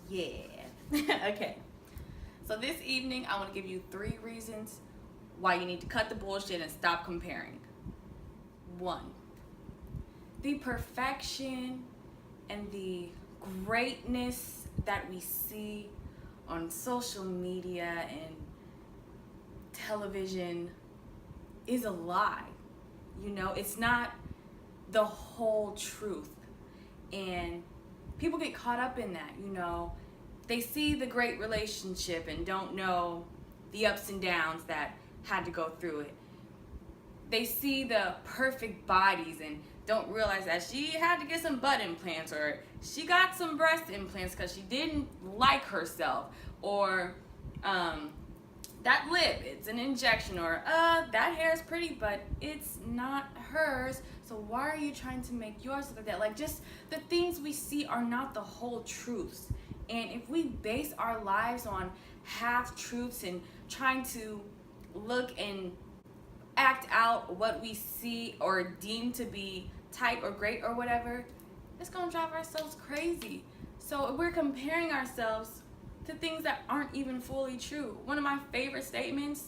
Yeah. Okay. So this evening, I want to give you 3 reasons why you need to cut the bullshit and stop comparing. 1, the perfection and the greatness that we see on social media and television is a lie. You know, it's not the whole truth. And people get caught up in that, you know. They see the great relationship and don't know the ups and downs that had to go through it. They see the perfect bodies and don't realize that she had to get some butt implants, or she got some breast implants because she didn't like herself, or that lip, it's an injection, or that hair is pretty but it's not hers, so why are you trying to make yours look like that? Like, just the things we see are not the whole truths. And if we base our lives on half truths and trying to look and act out what we see or deem to be tight or great or whatever, it's gonna drive ourselves crazy. So we're comparing ourselves to things that aren't even fully true. One of my favorite statements: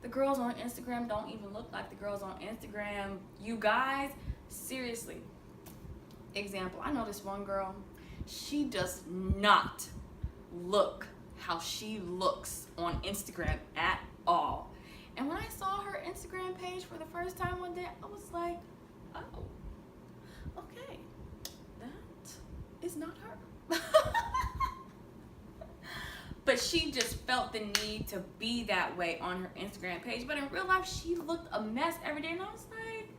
the girls on Instagram don't even look like the girls on Instagram. You guys, seriously. Example, I know this one girl, she does not look how she looks on Instagram at all. And when I saw her Instagram page for the first time one day, I was like, oh, okay, that is not her. But she just felt the need to be that way on her Instagram page. But in real life, she looked a mess every day. And I was like,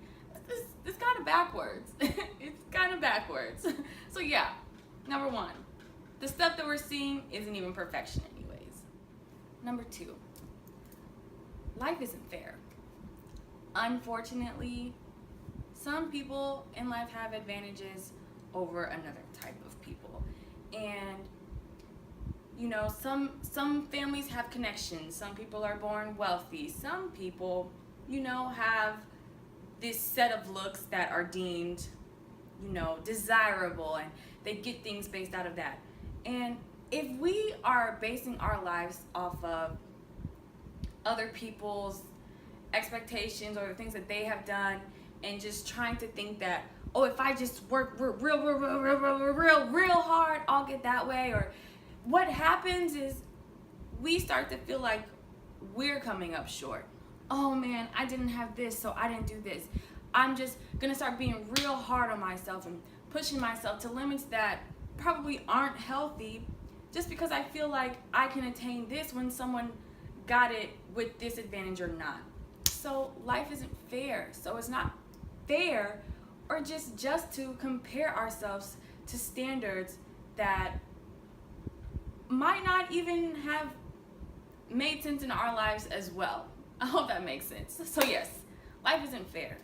it's kind of backwards. It's kind of backwards. So yeah, number 1, the stuff that we're seeing isn't even perfection anyways. Number 2, life isn't fair. Unfortunately, some people in life have advantages over another type of people. And you know, some families have connections. Some people are born wealthy. Some people, you know, have this set of looks that are deemed, you know, desirable, and they get things based out of that. And if we are basing our lives off of other people's expectations or the things that they have done, and just trying to think that, oh, if I just work real hard, I'll get that way, or what happens is we start to feel like we're coming up short. Oh man, I didn't have this, so I didn't do this. I'm just gonna start being real hard on myself and pushing myself to limits that probably aren't healthy, just because I feel like I can attain this when someone got it with this advantage or not. So life isn't fair. So it's not fair or just to compare ourselves to standards that might not even have made sense in our lives as well. I hope that makes sense. So yes, life isn't fair.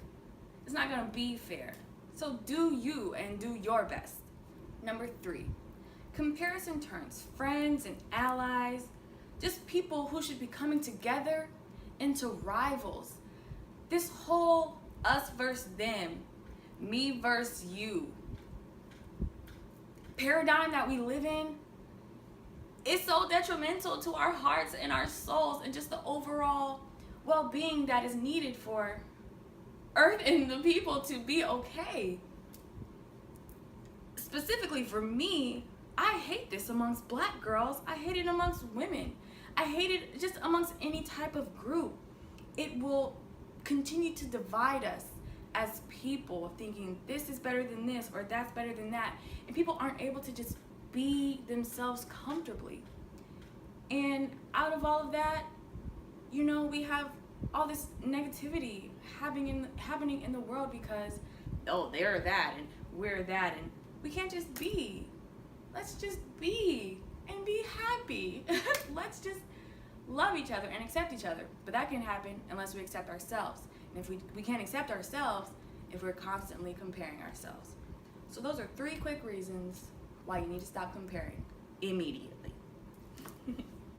It's not gonna be fair. So do you and do your best. Number 3, comparison turns friends and allies, just people who should be coming together, into rivals. This whole us versus them, me versus you paradigm that we live in, it's so detrimental to our hearts and our souls and just the overall well-being that is needed for Earth and the people to be okay. Specifically for me, I hate this amongst black girls. I hate it amongst women. I hate it just amongst any type of group. It will continue to divide us as people, thinking this is better than this or that's better than that. And people aren't able to just be themselves comfortably. And out of all of that, you know, we have all this negativity happening in the world because, oh, they're that and we're that, and we can't just be. Let's just be and be happy. Let's just love each other and accept each other. But that can happen unless we accept ourselves. And if we can't accept ourselves if we're constantly comparing ourselves. So those are 3 quick reasons why you need to stop comparing immediately.